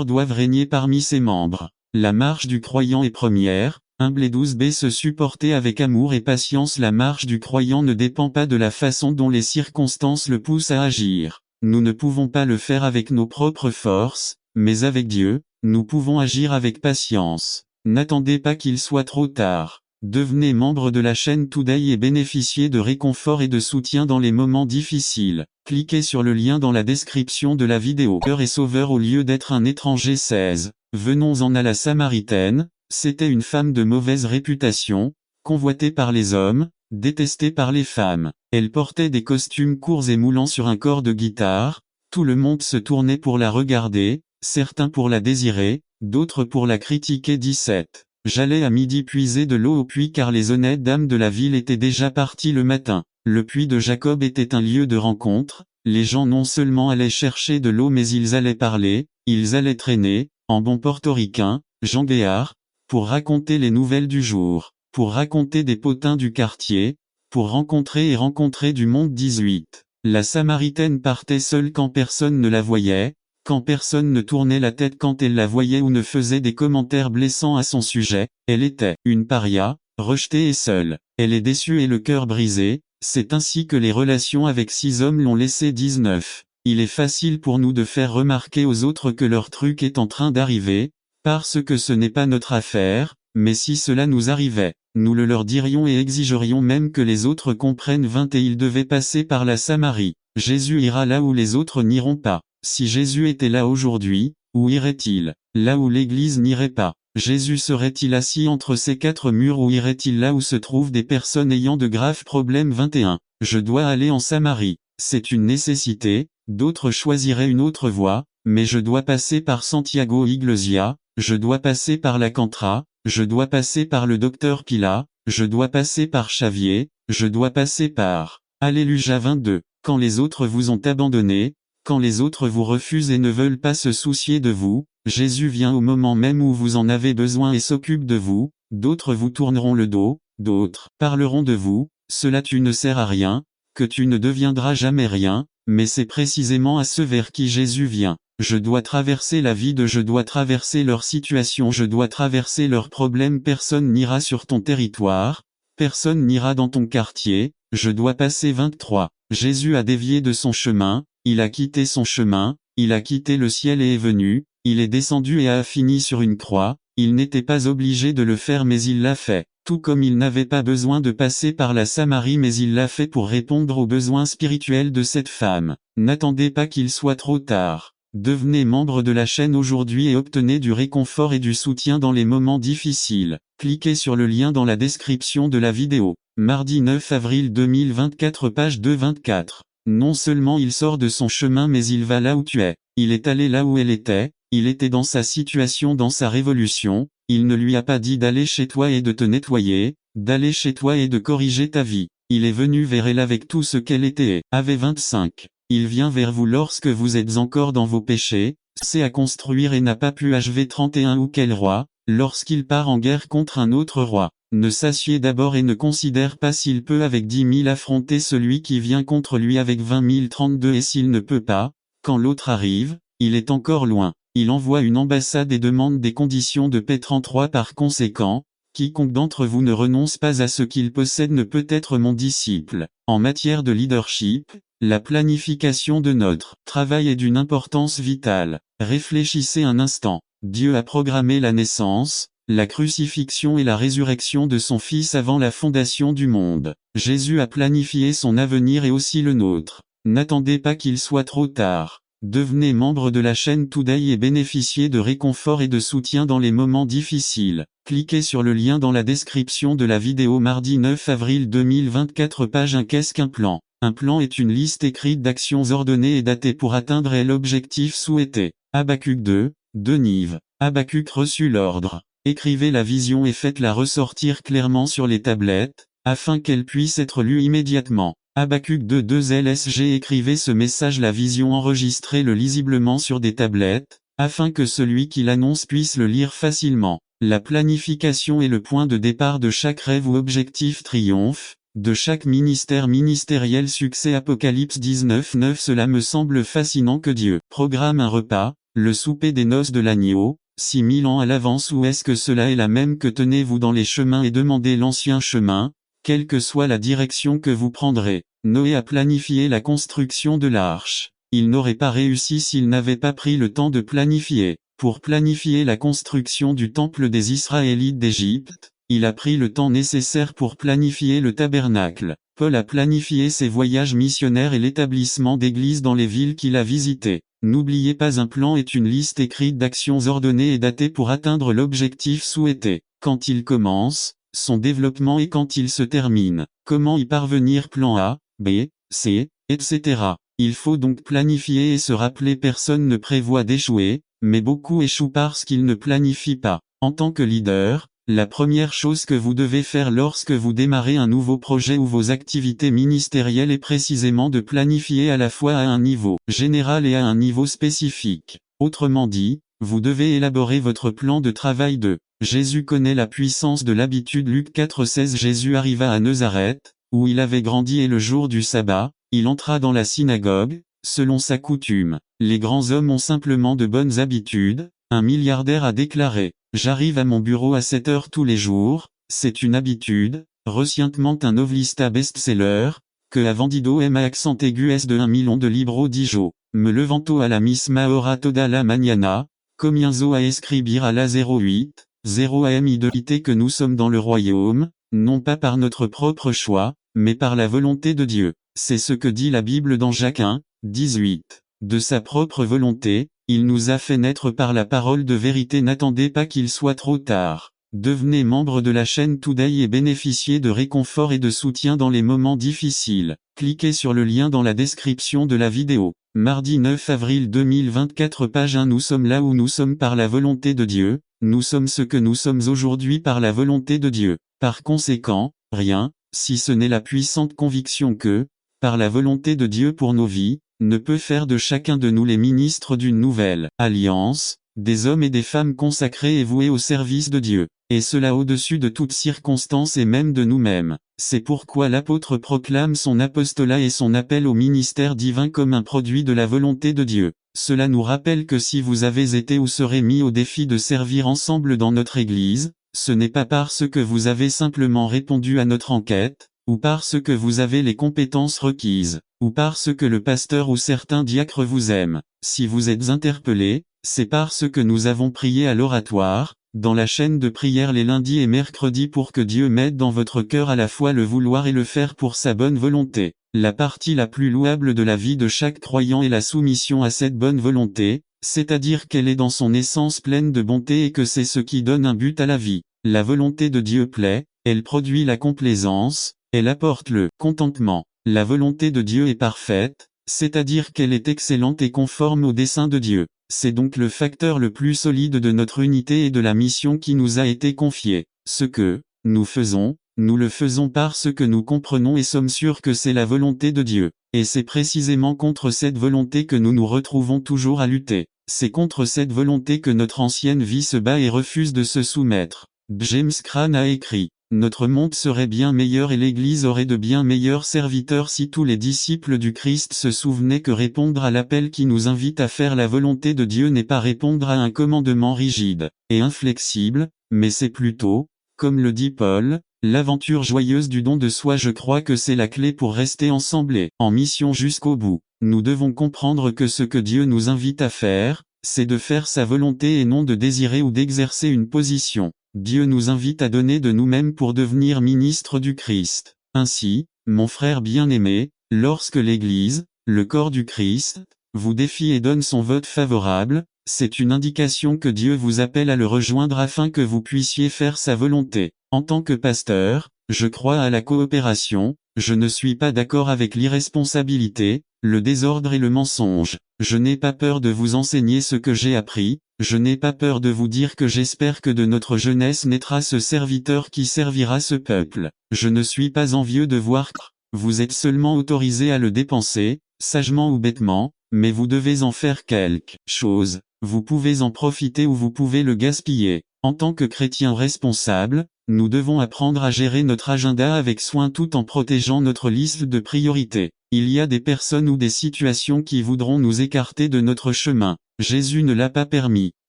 doivent régner parmi ses membres. La marche du croyant est première, humble et 12b se supporter avec amour et patience. La marche du croyant ne dépend pas de la façon dont les circonstances le poussent à agir. Nous ne pouvons pas le faire avec nos propres forces, mais avec Dieu, nous pouvons agir avec patience. N'attendez pas qu'il soit trop tard. Devenez membre de la chaîne Today et bénéficiez de réconfort et de soutien dans les moments difficiles. Cliquez sur le lien dans la description de la vidéo. Cœur et sauveur au lieu d'être un étranger. 16. Venons-en à la Samaritaine. C'était une femme de mauvaise réputation, convoitée par les hommes, détestée par les femmes. Elle portait des costumes courts et moulants sur un corps de guitare. Tout le monde se tournait pour la regarder, certains pour la désirer, d'autres pour la critiquer. 17. J'allais à midi puiser de l'eau au puits car les honnêtes dames de la ville étaient déjà parties le matin. Le puits de Jacob était un lieu de rencontre. Les gens non seulement allaient chercher de l'eau mais ils allaient parler, ils allaient traîner, en bon portoricain, Jean Guéard, pour raconter les nouvelles du jour, pour raconter des potins du quartier, pour rencontrer du monde. 18. La Samaritaine partait seule quand personne ne la voyait, quand personne ne tournait la tête quand elle la voyait ou ne faisait des commentaires blessants à son sujet. Elle était une paria, rejetée et seule. Elle est déçue et le cœur brisé. C'est ainsi que les relations avec 6 hommes l'ont laissée. 19. Il est facile pour nous de faire remarquer aux autres que leur truc est en train d'arriver, parce que ce n'est pas notre affaire, mais si cela nous arrivait, nous le leur dirions et exigerions même que les autres comprennent. 20. Et il devait passer par la Samarie. Jésus ira là où les autres n'iront pas. Si Jésus était là aujourd'hui, où irait-il? Là où l'Église n'irait pas. Jésus serait-il assis entre ces 4 murs ou irait-il là où se trouvent des personnes ayant de graves problèmes? 21. Je dois aller en Samarie. C'est une nécessité, d'autres choisiraient une autre voie, mais je dois passer par Santiago Iglesia, je dois passer par la Cantra, je dois passer par le docteur Pila, je dois passer par Xavier, je dois passer par... Alléluia. 22. Quand les autres vous ont abandonné, quand les autres vous refusent et ne veulent pas se soucier de vous, Jésus vient au moment même où vous en avez besoin et s'occupe de vous. D'autres vous tourneront le dos, d'autres parleront de vous, cela tu ne sers à rien, que tu ne deviendras jamais rien, mais c'est précisément à ceux vers qui Jésus vient. Je dois traverser la vide, je dois traverser leur situation, je dois traverser leurs problèmes. Personne n'ira sur ton territoire, personne n'ira dans ton quartier, je dois passer. 23. Jésus a dévié de son chemin, il a quitté son chemin, il a quitté le ciel et est venu, il est descendu et a fini sur une croix. Il n'était pas obligé de le faire mais il l'a fait, tout comme il n'avait pas besoin de passer par la Samarie mais il l'a fait pour répondre aux besoins spirituels de cette femme. N'attendez pas qu'il soit trop tard. Devenez membre de la chaîne aujourd'hui et obtenez du réconfort et du soutien dans les moments difficiles. Cliquez sur le lien dans la description de la vidéo. Mardi 9 avril 2024, page 224. Non seulement il sort de son chemin mais il va là où tu es. Il est allé là où elle était, il était dans sa situation, dans sa révolution. Il ne lui a pas dit d'aller chez toi et de te nettoyer, d'aller chez toi et de corriger ta vie. Il est venu vers elle avec tout ce qu'elle était et avait. 25. Il vient vers vous lorsque vous êtes encore dans vos péchés, c'est à construire et n'a pas pu achever. 31. Ou quel roi, lorsqu'il part en guerre contre un autre roi, ne s'assied d'abord et ne considère pas s'il peut avec 10 000 affronter celui qui vient contre lui avec 20 000. 32. Et s'il ne peut pas, quand l'autre arrive, il est encore loin. Il envoie une ambassade et demande des conditions de paix. 33. Par conséquent, quiconque d'entre vous ne renonce pas à ce qu'il possède ne peut être mon disciple. En matière de leadership, la planification de notre travail est d'une importance vitale. Réfléchissez un instant. Dieu a programmé la naissance, la crucifixion et la résurrection de son Fils avant la fondation du monde. Jésus a planifié son avenir et aussi le nôtre. N'attendez pas qu'il soit trop tard. Devenez membre de la chaîne Today et bénéficiez de réconfort et de soutien dans les moments difficiles. Cliquez sur le lien dans la description de la vidéo. Mardi 9 avril 2024, page 1. Qu'est-ce qu'un plan? Un plan est une liste écrite d'actions ordonnées et datées pour atteindre l'objectif souhaité. Habacuc 2, Nive. Habacuc reçut l'ordre. Écrivez la vision et faites-la ressortir clairement sur les tablettes, afin qu'elle puisse être lue immédiatement. Habacuc 2 LSG. Écrivez ce message, la vision, enregistrez-le lisiblement sur des tablettes, afin que celui qui l'annonce puisse le lire facilement. La planification est le point de départ de chaque rêve ou objectif triomphe, de chaque ministère ministériel succès. Apocalypse 19:9. Cela me semble fascinant que Dieu programme un repas, le souper des noces de l'agneau, 6000 ans à l'avance, ou est-ce que cela est la même que tenez-vous dans les chemins et demandez l'ancien chemin, quelle que soit la direction que vous prendrez. Noé a planifié la construction de l'arche. Il n'aurait pas réussi s'il n'avait pas pris le temps de planifier. Pour planifier la construction du temple des Israélites d'Égypte, il a pris le temps nécessaire pour planifier le tabernacle. Paul a planifié ses voyages missionnaires et l'établissement d'églises dans les villes qu'il a visitées. N'oubliez pas, un plan est une liste écrite d'actions ordonnées et datées pour atteindre l'objectif souhaité. Quand il commence, son développement, et quand il se termine. Comment y parvenir? Plan A, B, C, etc. Il faut donc planifier et se rappeler, personne ne prévoit d'échouer, mais beaucoup échouent parce qu'ils ne planifient pas. En tant que leader, la première chose que vous devez faire lorsque vous démarrez un nouveau projet ou vos activités ministérielles est précisément de planifier à la fois à un niveau général et à un niveau spécifique. Autrement dit, vous devez élaborer votre plan de travail de Jésus connaît la puissance de l'habitude. Luc 4,16. Jésus arriva à Nazareth, où il avait grandi, et le jour du sabbat, il entra dans la synagogue, selon sa coutume. Les grands hommes ont simplement de bonnes habitudes. Un milliardaire a déclaré: j'arrive à mon bureau à 7 heures tous les jours, c'est une habitude. Recientement, un novelista best-seller, que a vendido m a accent aigu s de 1 million de libros dijo. Me levanto a la misma hora toda la mañana, comienzo a escribir a la 08, 0 am de l'idée que nous sommes dans le royaume, non pas par notre propre choix, mais par la volonté de Dieu. C'est ce que dit la Bible dans Jacques 1, 18. De sa propre volonté, il nous a fait naître par la parole de vérité. N'attendez pas qu'il soit trop tard. Devenez membre de la chaîne Today et bénéficiez de réconfort et de soutien dans les moments difficiles. Cliquez sur le lien dans la description de la vidéo. Mardi 9 avril 2024, page 1. Nous sommes là où nous sommes par la volonté de Dieu. Nous sommes ce que nous sommes aujourd'hui par la volonté de Dieu. Par conséquent, rien, si ce n'est la puissante conviction que, par la volonté de Dieu pour nos vies, ne peut faire de chacun de nous les ministres d'une nouvelle alliance, des hommes et des femmes consacrés et voués au service de Dieu, et cela au-dessus de toute circonstance et même de nous-mêmes. C'est pourquoi l'apôtre proclame son apostolat et son appel au ministère divin comme un produit de la volonté de Dieu. Cela nous rappelle que si vous avez été ou serez mis au défi de servir ensemble dans notre Église, ce n'est pas parce que vous avez simplement répondu à notre enquête, ou parce que vous avez les compétences requises, ou parce que le pasteur ou certains diacres vous aiment. Si vous êtes interpellé, c'est parce que nous avons prié à l'oratoire, dans la chaîne de prière les lundis et mercredis, pour que Dieu mette dans votre cœur à la fois le vouloir et le faire pour sa bonne volonté. La partie la plus louable de la vie de chaque croyant est la soumission à cette bonne volonté, c'est-à-dire qu'elle est dans son essence pleine de bonté et que c'est ce qui donne un but à la vie. La volonté de Dieu plaît, elle produit la complaisance, elle apporte le contentement. La volonté de Dieu est parfaite, c'est-à-dire qu'elle est excellente et conforme au dessein de Dieu. C'est donc le facteur le plus solide de notre unité et de la mission qui nous a été confiée. Ce que nous faisons, nous le faisons parce que nous comprenons et sommes sûrs que c'est la volonté de Dieu. Et c'est précisément contre cette volonté que nous nous retrouvons toujours à lutter. C'est contre cette volonté que notre ancienne vie se bat et refuse de se soumettre. James Cran a écrit: notre monde serait bien meilleur et l'Église aurait de bien meilleurs serviteurs si tous les disciples du Christ se souvenaient que répondre à l'appel qui nous invite à faire la volonté de Dieu n'est pas répondre à un commandement rigide et inflexible, mais c'est plutôt, comme le dit Paul, l'aventure joyeuse du don de soi. Je crois que c'est la clé pour rester ensemble et en mission jusqu'au bout. Nous devons comprendre que ce que Dieu nous invite à faire, c'est de faire sa volonté et non de désirer ou d'exercer une position. Dieu nous invite à donner de nous-mêmes pour devenir ministres du Christ. Ainsi, mon frère bien-aimé, lorsque l'Église, le corps du Christ, vous défie et donne son vote favorable, c'est une indication que Dieu vous appelle à le rejoindre afin que vous puissiez faire sa volonté. En tant que pasteur, je crois à la coopération, je ne suis pas d'accord avec l'irresponsabilité, le désordre et le mensonge. Je n'ai pas peur de vous enseigner ce que j'ai appris, je n'ai pas peur de vous dire que j'espère que de notre jeunesse naîtra ce serviteur qui servira ce peuple. Je ne suis pas envieux de voir que vous êtes seulement autorisé à le dépenser, sagement ou bêtement, mais vous devez en faire quelque chose. Vous pouvez en profiter ou vous pouvez le gaspiller. En tant que chrétiens responsables, nous devons apprendre à gérer notre agenda avec soin tout en protégeant notre liste de priorités. Il y a des personnes ou des situations qui voudront nous écarter de notre chemin. Jésus ne l'a pas permis.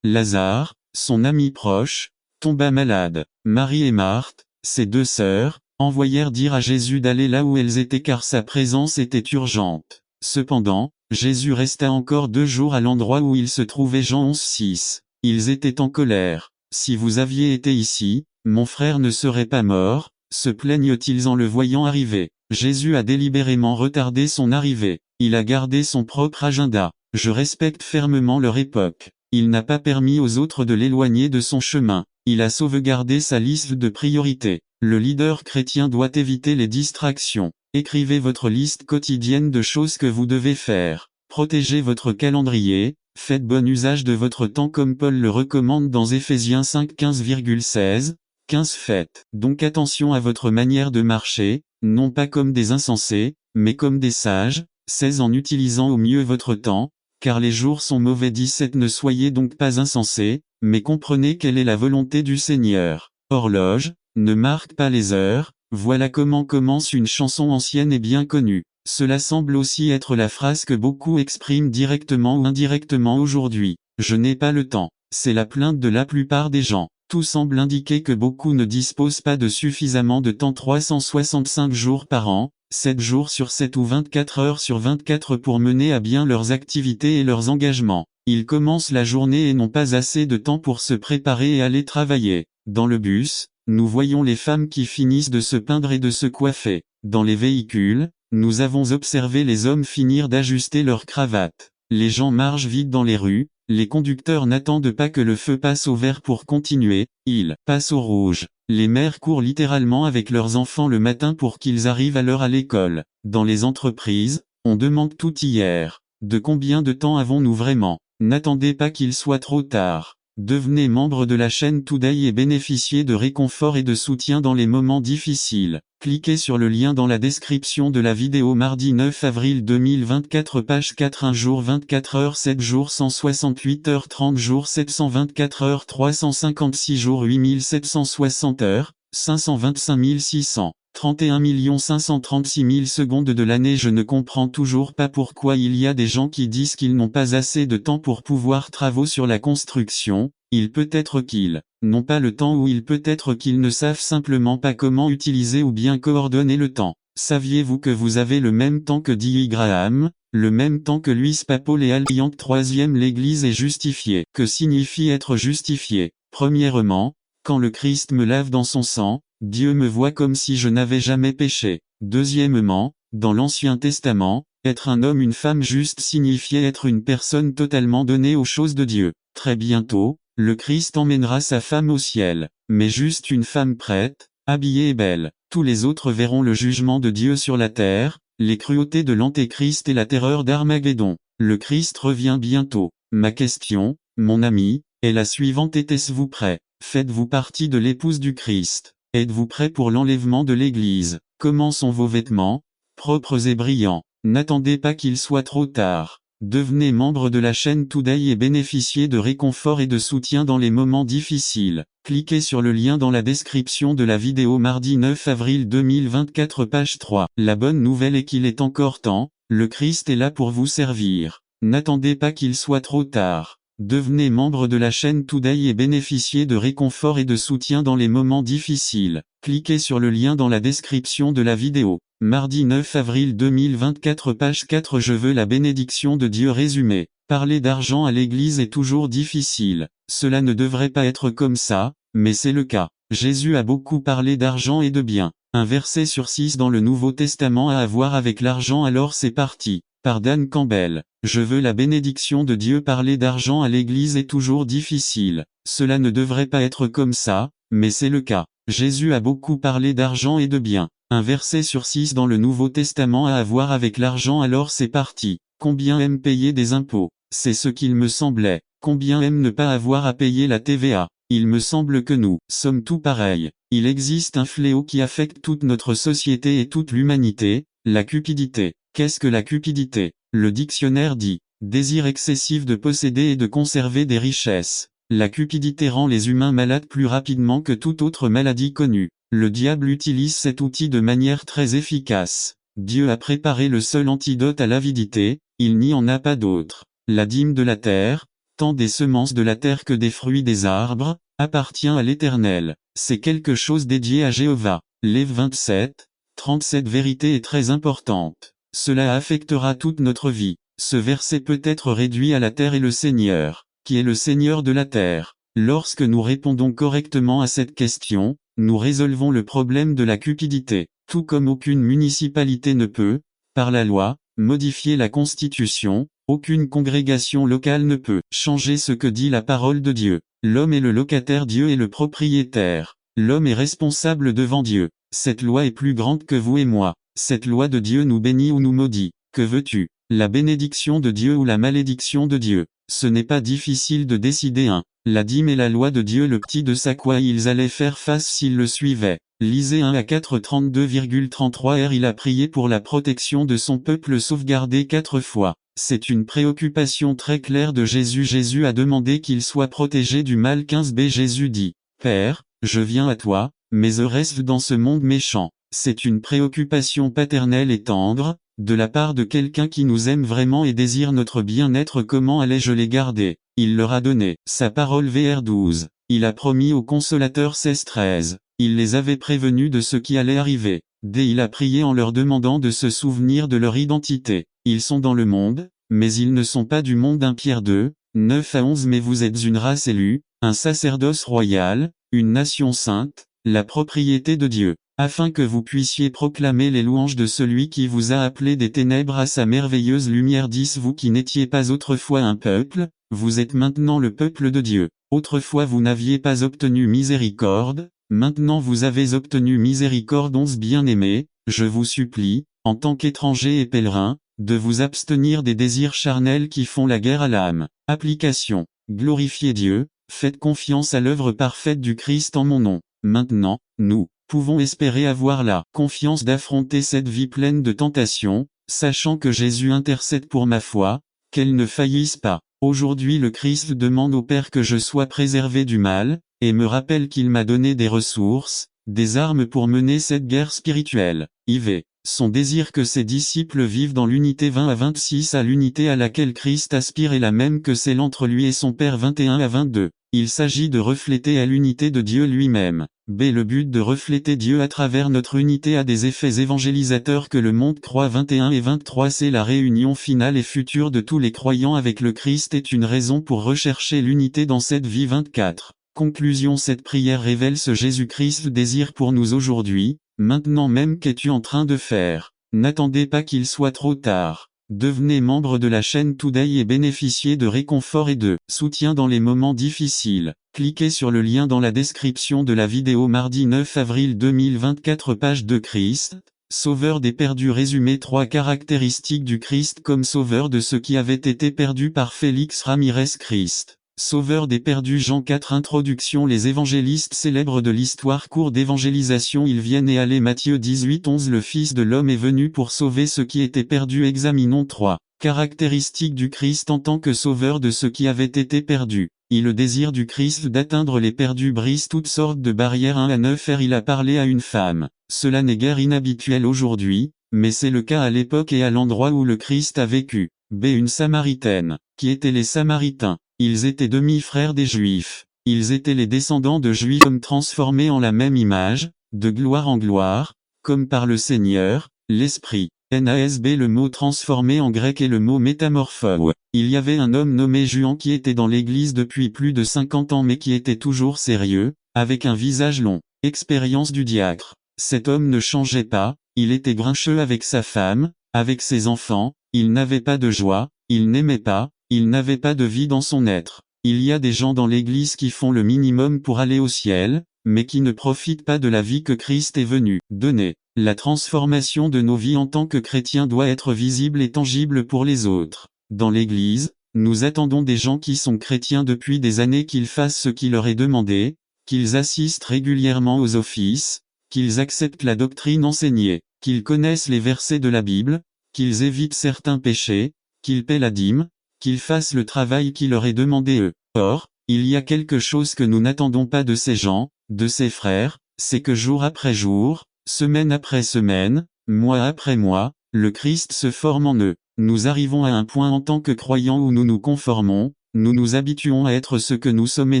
Lazare, son ami proche, tomba malade. Marie et Marthe, ses deux sœurs, envoyèrent dire à Jésus d'aller là où elles étaient car sa présence était urgente. Cependant, Jésus resta encore 2 jours à l'endroit où il se trouvait. Jean 11:6. Ils étaient en colère. Si vous aviez été ici, mon frère ne serait pas mort, se plaignent-ils en le voyant arriver. Jésus a délibérément retardé son arrivée. Il a gardé son propre agenda. Je respecte fermement leur époque. Il n'a pas permis aux autres de l'éloigner de son chemin. Il a sauvegardé sa liste de priorités. Le leader chrétien doit éviter les distractions. Écrivez votre liste quotidienne de choses que vous devez faire. Protégez votre calendrier. Faites bon usage de votre temps comme Paul le recommande dans Éphésiens 5 15,16. 15 Faites donc attention à votre manière de marcher, non pas comme des insensés, mais comme des sages. 16 En utilisant au mieux votre temps, car les jours sont mauvais. 17 Ne soyez donc pas insensés, mais comprenez quelle est la volonté du Seigneur. Horloge, ne marque pas les heures, voilà comment commence une chanson ancienne et bien connue. Cela semble aussi être la phrase que beaucoup expriment directement ou indirectement aujourd'hui. Je n'ai pas le temps. C'est la plainte de la plupart des gens. Tout semble indiquer que beaucoup ne disposent pas de suffisamment de temps 365 jours par an, 7 jours sur 7 ou 24 heures sur 24 pour mener à bien leurs activités et leurs engagements. Ils commencent la journée et n'ont pas assez de temps pour se préparer et aller travailler. Dans le bus, nous voyons les femmes qui finissent de se peindre et de se coiffer. Dans les véhicules, nous avons observé les hommes finir d'ajuster leur cravate. Les gens marchent vite dans les rues, les conducteurs n'attendent pas que le feu passe au vert pour continuer, ils passent au rouge. Les mères courent littéralement avec leurs enfants le matin pour qu'ils arrivent à l'heure à l'école. Dans les entreprises, on demande tout hier. De combien de temps avons-nous vraiment? N'attendez pas qu'il soit trop tard. Devenez membre de la chaîne Today et bénéficiez de réconfort et de soutien dans les moments difficiles. Cliquez sur le lien dans la description de la vidéo. Mardi 9 avril 2024 page 4 1 jour 24 heures 7 jours 168 heures 30 jours 724 heures 356 jours 8760 heures, 525 600. 31 536 000 secondes de l'année. Je ne comprends toujours pas pourquoi il y a des gens qui disent qu'ils n'ont pas assez de temps pour pouvoir travailler sur la construction. Il peut être qu'ils n'ont pas le temps ou il peut être qu'ils ne savent simplement pas comment utiliser ou bien coordonner le temps. Saviez-vous que vous avez le même temps que D.I. Graham, le même temps que Luis Papol et Al Young? Troisième, l'Église est justifiée. Que signifie être justifié? Premièrement, quand le Christ me lave dans son sang, Dieu me voit comme si je n'avais jamais péché. Deuxièmement, dans l'Ancien Testament, être un homme une femme juste signifiait être une personne totalement donnée aux choses de Dieu. Très bientôt, le Christ emmènera sa femme au ciel, mais juste une femme prête, habillée et belle. Tous les autres verront le jugement de Dieu sur la terre, les cruautés de l'Antéchrist et la terreur d'Armageddon. Le Christ revient bientôt. Ma question, mon ami, est la suivante: êtes-vous prêt? Faites-vous partie de l'épouse du Christ? Êtes-vous prêt pour l'enlèvement de l'Église? Comment sont vos vêtements? Propres et brillants. N'attendez pas qu'il soit trop tard. Devenez membre de la chaîne Today et bénéficiez de réconfort et de soutien dans les moments difficiles. Cliquez sur le lien dans la description de la vidéo. Mardi 9 avril 2024 page 3. La bonne nouvelle est qu'il est encore temps, le Christ est là pour vous servir. N'attendez pas qu'il soit trop tard. Devenez membre de la chaîne Today et bénéficiez de réconfort et de soutien dans les moments difficiles. Cliquez sur le lien dans la description de la vidéo. Mardi 9 avril 2024 page 4. Je veux la bénédiction de Dieu. Résumé. Parler d'argent à l'église est toujours difficile. Cela ne devrait pas être comme ça, mais c'est le cas. Jésus a beaucoup parlé d'argent et de biens. Un verset sur 6 dans le Nouveau Testament a à voir avec l'argent, alors c'est parti. Par Dan Campbell. Je veux la bénédiction de Dieu. Parler d'argent à l'église est toujours difficile. Cela ne devrait pas être comme ça, mais c'est le cas. Jésus a beaucoup parlé d'argent et de biens. Un verset sur 6 dans le Nouveau Testament a à voir avec l'argent, alors c'est parti. Combien aiment payer des impôts? C'est ce qu'il me semblait. Combien aiment ne pas avoir à payer la TVA? Il me semble que nous sommes tous pareils. Il existe un fléau qui affecte toute notre société et toute l'humanité, la cupidité. Qu'est-ce que la cupidité? Le dictionnaire dit « désir excessif de posséder et de conserver des richesses ». La cupidité rend les humains malades plus rapidement que toute autre maladie connue. Le diable utilise cet outil de manière très efficace. Dieu a préparé le seul antidote à l'avidité, il n'y en a pas d'autre. La dîme de la terre, tant des semences de la terre que des fruits des arbres, appartient à l'Éternel. C'est quelque chose dédié à Jéhovah. Lév 27, 37 vérité est très importante. Cela affectera toute notre vie. Ce verset peut être réduit à la terre et le Seigneur, qui est le Seigneur de la terre. Lorsque nous répondons correctement à cette question, nous résolvons le problème de la cupidité. Tout comme aucune municipalité ne peut, par la loi, modifier la Constitution, aucune congrégation locale ne peut changer ce que dit la parole de Dieu. L'homme est le locataire, Dieu est le propriétaire. L'homme est responsable devant Dieu. Cette loi est plus grande que vous et moi. Cette loi de Dieu nous bénit ou nous maudit. Que veux-tu? La bénédiction de Dieu ou la malédiction de Dieu? Ce n'est pas difficile de décider un. La dîme est la loi de Dieu, le petit de ça quoi ils allaient faire face s'ils le suivaient. Lisez 1 à 4 32,33 R. Il a prié pour la protection de son peuple sauvegardé 4 fois. C'est une préoccupation très claire de Jésus. Jésus a demandé qu'il soit protégé du mal. 15b. Jésus dit, Père, je viens à toi, mais je reste dans ce monde méchant. C'est une préoccupation paternelle et tendre, de la part de quelqu'un qui nous aime vraiment et désire notre bien-être. Comment allais-je les garder? Il leur a donné sa parole. Vr 12. Il a promis au Consolateur 16-13. Il les avait prévenus de ce qui allait arriver. Il a prié en leur demandant de se souvenir de leur identité. Ils sont dans le monde, mais ils ne sont pas du monde. 1 Pierre 2, 9 à 11. Mais vous êtes une race élue, un sacerdoce royal, une nation sainte, la propriété de Dieu, afin que vous puissiez proclamer les louanges de celui qui vous a appelé des ténèbres à sa merveilleuse lumière. 10. Vous qui n'étiez pas autrefois un peuple, vous êtes maintenant le peuple de Dieu. Autrefois vous n'aviez pas obtenu miséricorde, maintenant vous avez obtenu miséricorde. 11. Bien-aimés, je vous supplie, en tant qu'étrangers et pèlerins, de vous abstenir des désirs charnels qui font la guerre à l'âme. Application. Glorifiez Dieu, faites confiance à l'œuvre parfaite du Christ en mon nom. Maintenant, nous pouvons espérer avoir la confiance d'affronter cette vie pleine de tentations, sachant que Jésus intercède pour ma foi, qu'elle ne faillisse pas. Aujourd'hui le Christ demande au Père que je sois préservé du mal, et me rappelle qu'il m'a donné des ressources, des armes pour mener cette guerre spirituelle. IV. Son désir que ses disciples vivent dans l'unité. 20 à 26. À l'unité à laquelle Christ aspire est la même que celle entre lui et son Père. 21 à 22. Il s'agit de refléter à l'unité de Dieu lui-même. Le but de refléter Dieu à travers notre unité a des effets évangélisateurs que le monde croit. 21 et 23. C'est la réunion finale et future de tous les croyants avec le Christ est une raison pour rechercher l'unité dans cette vie. 24. Conclusion. Cette prière révèle ce Jésus-Christ désire pour nous aujourd'hui, maintenant même. Qu'es-tu en train de faire? N'attendez pas qu'il soit trop tard. Devenez membre de la chaîne Today et bénéficiez de réconfort et de soutien dans les moments difficiles. Cliquez sur le lien dans la description de la vidéo. Mardi 9 avril 2024. Page de Christ, Sauveur des perdus. Résumé. 3 caractéristiques du Christ comme sauveur de ceux qui avaient été perdus par Félix Ramirez. Christ, Sauveur des perdus. Jean 4. Introduction. Les évangélistes célèbres de l'histoire. Cours d'évangélisation. Ils viennent et aller. Matthieu 18 11. Le Fils de l'homme est venu pour sauver ceux qui étaient perdus. Examinons 3 caractéristiques du Christ en tant que sauveur de ceux qui avaient été perdus. Le désir du Christ d'atteindre les perdus brise toutes sortes de barrières. 1 à 9 R. Il a parlé à une femme. Cela n'est guère inhabituel aujourd'hui, mais c'est le cas à l'époque et à l'endroit où le Christ a vécu. Une Samaritaine. Qui étaient les Samaritains? Ils étaient demi-frères des Juifs. Ils étaient les descendants de Juifs comme transformés en la même image, de gloire en gloire, comme par le Seigneur, l'Esprit. NASB. Le mot transformé en grec est le mot métamorpho. Il y avait un homme nommé Juan qui était dans l'église depuis plus de 50 ans mais qui était toujours sérieux, avec un visage long. Expérience du diacre. Cet homme ne changeait pas, il était grincheux avec sa femme, avec ses enfants, il n'avait pas de joie, il n'aimait pas, il n'avait pas de vie dans son être. Il y a des gens dans l'église qui font le minimum pour aller au ciel, mais qui ne profitent pas de la vie que Christ est venu donner. La transformation de nos vies en tant que chrétiens doit être visible et tangible pour les autres. Dans l'église, nous attendons des gens qui sont chrétiens depuis des années qu'ils fassent ce qui leur est demandé, qu'ils assistent régulièrement aux offices, qu'ils acceptent la doctrine enseignée, qu'ils connaissent les versets de la Bible, qu'ils évitent certains péchés, qu'ils paient la dîme, qu'ils fassent le travail qui leur est demandé eux. Or, il y a quelque chose que nous n'attendons pas de ces gens, de ces frères, c'est que jour après jour, semaine après semaine, mois après mois, le Christ se forme en eux. Nous arrivons à un point en tant que croyants où nous nous conformons, nous nous habituons à être ce que nous sommes et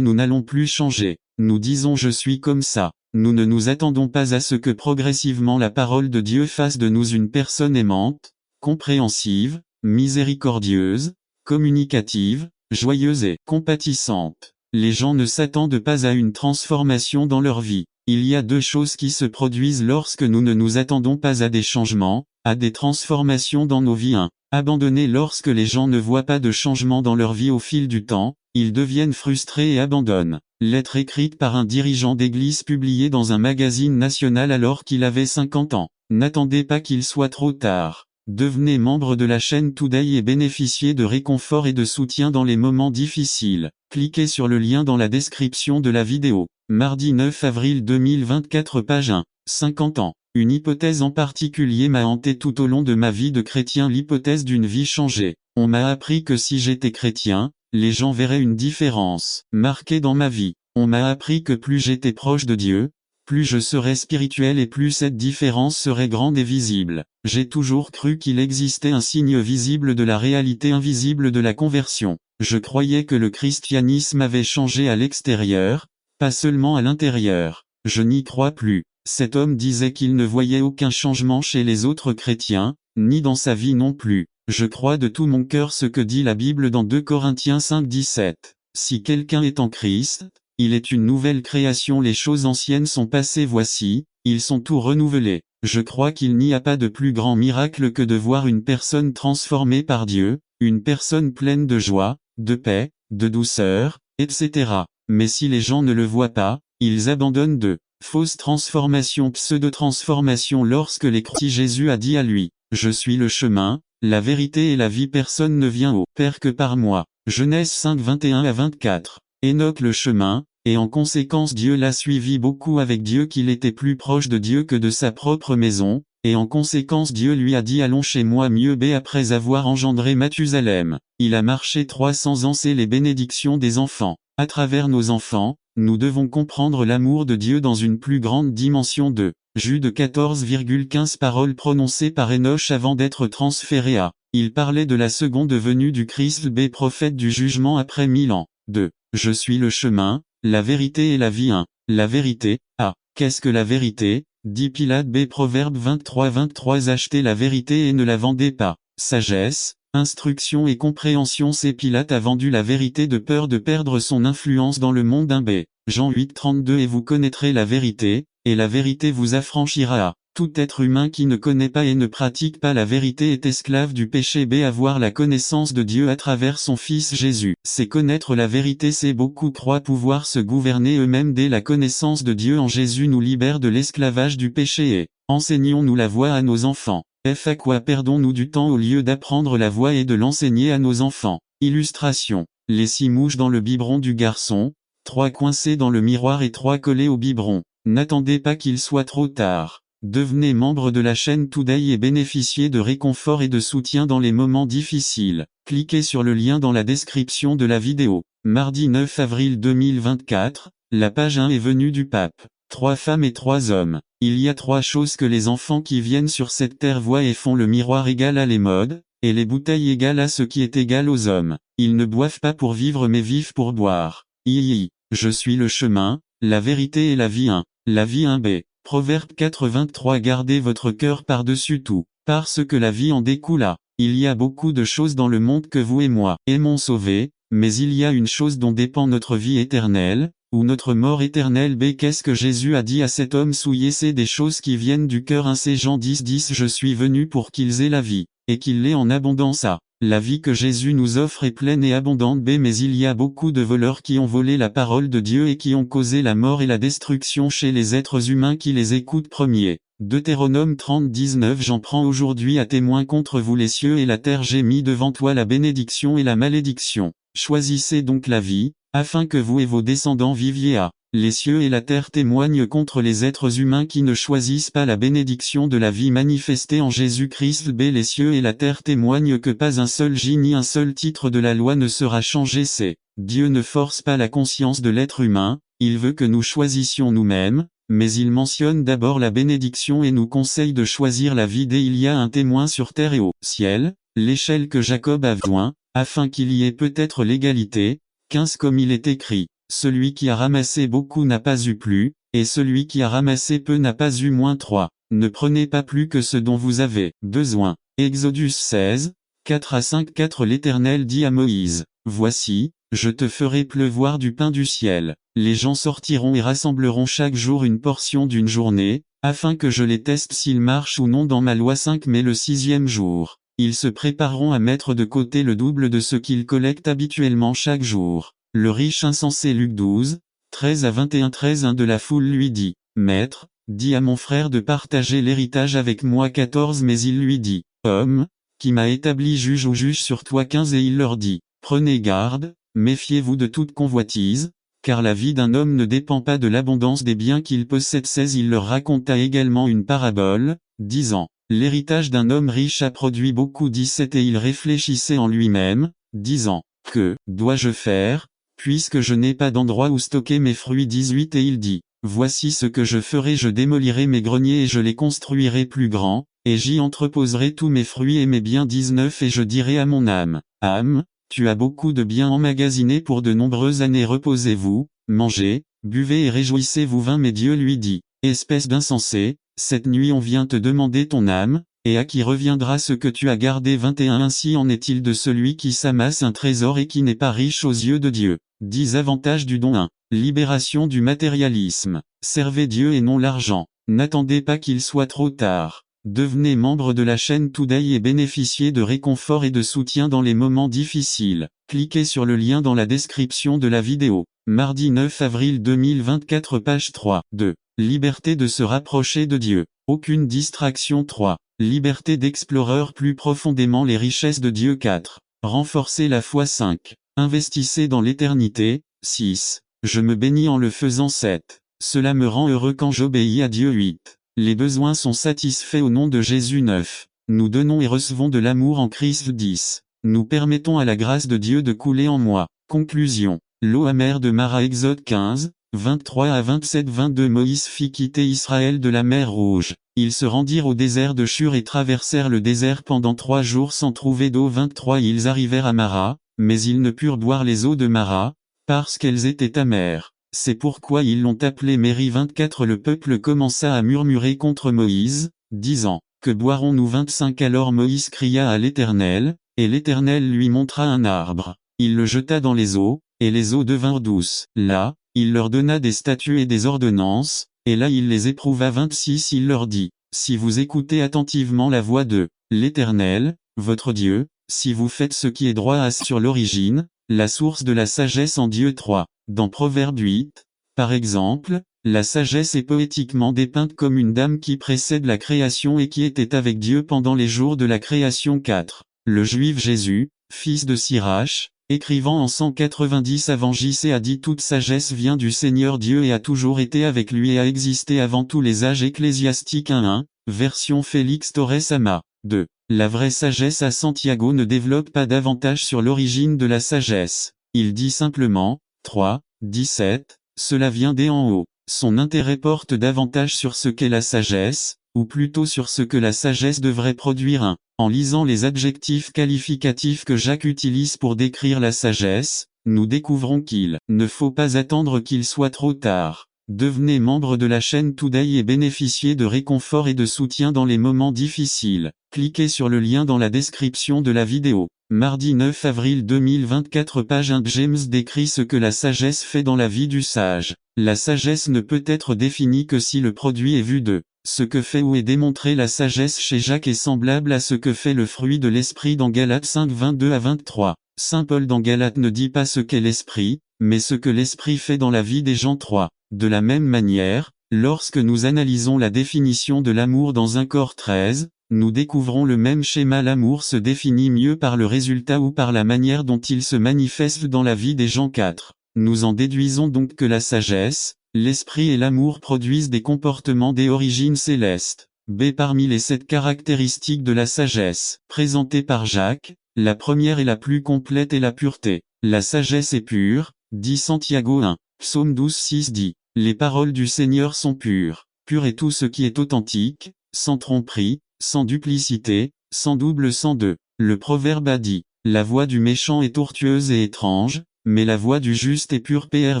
nous n'allons plus changer. Nous disons je suis comme ça. Nous ne nous attendons pas à ce que progressivement la parole de Dieu fasse de nous une personne aimante, compréhensive, miséricordieuse, communicative, joyeuse et compatissante. Les gens ne s'attendent pas à une transformation dans leur vie. Il y a deux choses qui se produisent lorsque nous ne nous attendons pas à des changements, à des transformations dans nos vies. 1. Abandonner. Lorsque les gens ne voient pas de changement dans leur vie au fil du temps, ils deviennent frustrés et abandonnent. Lettre écrite par un dirigeant d'église publiée dans un magazine national alors qu'il avait 50 ans. N'attendez pas qu'il soit trop tard. Devenez membre de la chaîne Today et bénéficiez de réconfort et de soutien dans les moments difficiles. Cliquez sur le lien dans la description de la vidéo. Mardi 9 avril 2024 page 1. 50 ans. Une hypothèse en particulier m'a hanté tout au long de ma vie de chrétien, l'hypothèse d'une vie changée. On m'a appris que si j'étais chrétien, les gens verraient une différence marquée dans ma vie. On m'a appris que plus j'étais proche de Dieu, plus je serais spirituel et plus cette différence serait grande et visible. J'ai toujours cru qu'il existait un signe visible de la réalité invisible de la conversion. Je croyais que le christianisme avait changé à l'extérieur, pas seulement à l'intérieur. Je n'y crois plus. Cet homme disait qu'il ne voyait aucun changement chez les autres chrétiens, ni dans sa vie non plus. Je crois de tout mon cœur ce que dit la Bible dans 2 Corinthiens 5:17. Si quelqu'un est en Christ, il est une nouvelle création, les choses anciennes sont passées, voici, ils sont tout renouvelés. Je crois qu'il n'y a pas de plus grand miracle que de voir une personne transformée par Dieu, une personne pleine de joie, de paix, de douceur, etc. Mais si les gens ne le voient pas, ils abandonnent de fausses transformations, pseudo-transformations. Lorsque les chrétiens, Jésus a dit à lui, « Je suis le chemin, la vérité et la vie, personne ne vient au Père que par moi. » Genèse 5, 21-24. Enoch le chemin, et en conséquence Dieu l'a suivi beaucoup avec Dieu, qu'il était plus proche de Dieu que de sa propre maison, et en conséquence Dieu lui a dit allons chez moi mieux b après avoir engendré Mathusalem. Il a marché 300 ans, c'est les bénédictions des enfants. À travers nos enfants, nous devons comprendre l'amour de Dieu dans une plus grande dimension de Jude 14,15 paroles prononcées par Enoch avant d'être transféré à. Il parlait de la seconde venue du Christ, b prophète du jugement après 1000 ans. 2. Je suis le chemin, la vérité et la vie. 1. La vérité. A. Qu'est-ce que la vérité? Dit Pilate. B. Proverbe 23:23. Achetez la vérité et ne la vendez pas. Sagesse, instruction et compréhension. C. Pilate a vendu la vérité de peur de perdre son influence dans le monde. 1. B. Jean 8:32. Et vous connaîtrez la vérité, et la vérité vous affranchira. A. Tout être humain qui ne connaît pas et ne pratique pas la vérité est esclave du péché. B. Avoir la connaissance de Dieu à travers son Fils Jésus. C'est connaître la vérité. C'est beaucoup croient pouvoir se gouverner eux-mêmes. D. La connaissance de Dieu en Jésus nous libère de l'esclavage du péché et enseignons-nous la voie à nos enfants. F. À quoi perdons-nous du temps au lieu d'apprendre la voie et de l'enseigner à nos enfants? Illustration. Les 6 mouches dans le biberon du garçon, 3 coincées dans le miroir et 3 collées au biberon. N'attendez pas qu'il soit trop tard. Devenez membre de la chaîne Today et bénéficiez de réconfort et de soutien dans les moments difficiles. Cliquez sur le lien dans la description de la vidéo. Mardi 9 avril 2024, la page 1 est venue du pape. 3 femmes et 3 hommes. Il y a 3 choses que les enfants qui viennent sur cette terre voient et font: le miroir égal à les modes, et les bouteilles égales à ce qui est égal aux hommes. Ils ne boivent pas pour vivre mais vivent pour boire. Je suis le chemin, la vérité et la vie. 1. La vie. 1b. Proverbe 4:23. Gardez votre cœur par-dessus tout, parce que la vie en découle. Il y a beaucoup de choses dans le monde que vous et moi aimons sauver, mais il y a une chose dont dépend notre vie éternelle, ou notre mort éternelle. B. Qu'est-ce que Jésus a dit à cet homme souillé? C'est des choses qui viennent du cœur. 1 C. Jean 10:10. Je suis venu pour qu'ils aient la vie, et qu'ils l'aient en abondance. A. La vie que Jésus nous offre est pleine et abondante. B. Mais il y a beaucoup de voleurs qui ont volé la parole de Dieu et qui ont causé la mort et la destruction chez les êtres humains qui les écoutent. 1er. Deutéronome 30:19. J'en prends aujourd'hui à témoin contre vous les cieux et la terre. J'ai mis devant toi la bénédiction et la malédiction. Choisissez donc la vie, afin que vous et vos descendants viviez. A. Les cieux et la terre témoignent contre les êtres humains qui ne choisissent pas la bénédiction de la vie manifestée en Jésus-Christ. B. Les cieux et la terre témoignent que pas un seul J ni un seul titre de la loi ne sera changé. C. Dieu ne force pas la conscience de l'être humain, il veut que nous choisissions nous-mêmes, mais il mentionne d'abord la bénédiction et nous conseille de choisir la vie dès il y a un témoin sur terre et au ciel, l'échelle que Jacob a joint, afin qu'il y ait peut-être l'égalité, 15 comme il est écrit, celui qui a ramassé beaucoup n'a pas eu plus, et celui qui a ramassé peu n'a pas eu moins 3. Ne prenez pas plus que ce dont vous avez besoin. Exodus 16, 4 à 5 4 L'Éternel dit à Moïse, voici, je te ferai pleuvoir du pain du ciel. Les gens sortiront et rassembleront chaque jour une portion d'une journée, afin que je les teste s'ils marchent ou non dans ma loi 5 mais le 6e jour. Ils se prépareront à mettre de côté le double de ce qu'ils collectent habituellement chaque jour. Le riche insensé Luc 12, 13 à 21 13 de la foule lui dit, Maître, dis à mon frère de partager l'héritage avec moi 14 mais il lui dit, Homme, qui m'a établi juge ou juge sur toi 15 et il leur dit, Prenez garde, méfiez-vous de toute convoitise, car la vie d'un homme ne dépend pas de l'abondance des biens qu'il possède 16 Il leur raconta également une parabole, disant, L'héritage d'un homme riche a produit beaucoup 17 et il réfléchissait en lui-même, disant, Que dois-je faire, puisque je n'ai pas d'endroit où stocker mes fruits 18 Et il dit, Voici ce que je ferai, je démolirai mes greniers et je les construirai plus grands, et j'y entreposerai tous mes fruits et mes biens 19 Et je dirai à mon âme, Âme, tu as beaucoup de biens emmagasinés pour de nombreuses années, reposez-vous, mangez, buvez et réjouissez-vous 20 Mais Dieu lui dit, Espèce d'insensé, cette nuit on vient te demander ton âme, et à qui reviendra ce que tu as gardé 21 Ainsi en est-il de celui qui s'amasse un trésor et qui n'est pas riche aux yeux de Dieu. 10 Avantages du don 1. Libération du matérialisme. Servez Dieu et non l'argent. N'attendez pas qu'il soit trop tard. Devenez membre de la chaîne Today et bénéficiez de réconfort et de soutien dans les moments difficiles. Cliquez sur le lien dans la description de la vidéo. Mardi 9 avril 2024 page 3. 2. Liberté de se rapprocher de Dieu. Aucune distraction 3. Liberté d'explorer plus profondément les richesses de Dieu 4. Renforcer la foi 5. Investissez dans l'éternité, 6. Je me bénis en le faisant 7. Cela me rend heureux quand j'obéis à Dieu 8. Les besoins sont satisfaits au nom de Jésus 9. Nous donnons et recevons de l'amour en Christ 10. Nous permettons à la grâce de Dieu de couler en moi. Conclusion. L'eau amère de Mara Exode 15, 23 à 27 22 Moïse fit quitter Israël de la mer Rouge. Ils se rendirent au désert de Shur et traversèrent le désert pendant 3 jours sans trouver d'eau 23 Ils arrivèrent à Mara, mais ils ne purent boire les eaux de Mara, parce qu'elles étaient amères. C'est pourquoi ils l'ont appelé Méri 24 Le peuple commença à murmurer contre Moïse, disant, Que boirons-nous 25 Alors Moïse cria à l'Éternel, et l'Éternel lui montra un arbre. Il le jeta dans les eaux, et les eaux devinrent douces. Là, il leur donna des statuts et des ordonnances, et là il les éprouva 26 Il leur dit, Si vous écoutez attentivement la voix de l'Éternel, votre Dieu, si vous faites ce qui est droit sur l'origine, la source de la sagesse en Dieu 3. Dans Proverbe 8, par exemple, la sagesse est poétiquement dépeinte comme une dame qui précède la création et qui était avec Dieu pendant les jours de la création 4. Le juif Jésus, fils de Sirach, écrivant en 190 avant JC a dit toute sagesse vient du Seigneur Dieu et a toujours été avec lui et a existé avant tous les âges Ecclésiastique 1.1, version Félix Torres Ama. 2. La vraie sagesse à Santiago ne développe pas davantage sur l'origine de la sagesse. Il dit simplement, 3, 17, cela vient d'en haut. Son intérêt porte davantage sur ce qu'est la sagesse, ou plutôt sur ce que la sagesse devrait produire. En lisant les adjectifs qualificatifs que Jacques utilise pour décrire la sagesse, nous découvrons qu'il ne faut pas attendre qu'il soit trop tard. Devenez membre de la chaîne Today et bénéficiez de réconfort et de soutien dans les moments difficiles. Cliquez sur le lien dans la description de la vidéo. Mardi 9 avril 2024 page 1 James décrit ce que la sagesse fait dans la vie du sage. La sagesse ne peut être définie que si le produit est vu de ce que fait ou est démontré la sagesse chez Jacques est semblable à ce que fait le fruit de l'esprit dans Galates 5 22 à 23. Saint Paul dans Galates ne dit pas ce qu'est l'esprit, mais ce que l'esprit fait dans la vie des gens 3. De la même manière, lorsque nous analysons la définition de l'amour dans 1 Corinthiens 13, nous découvrons le même schéma. L'amour se définit mieux par le résultat ou par la manière dont il se manifeste dans la vie des gens 4. Nous en déduisons donc que la sagesse, l'esprit et l'amour produisent des comportements d'origine céleste. B. Parmi les 7 caractéristiques de la sagesse, présentées par Jacques, la première et la plus complète est la pureté. La sagesse est pure, dit Santiago 1. Psaume 12 6 dit, Les paroles du Seigneur sont pures. Pur est tout ce qui est authentique, sans tromperie, sans duplicité, sans double sens de. Le proverbe a dit, la voix du méchant est tortueuse et étrange, mais la voix du juste est pure. Pr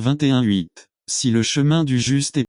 21:8. Si le chemin du juste est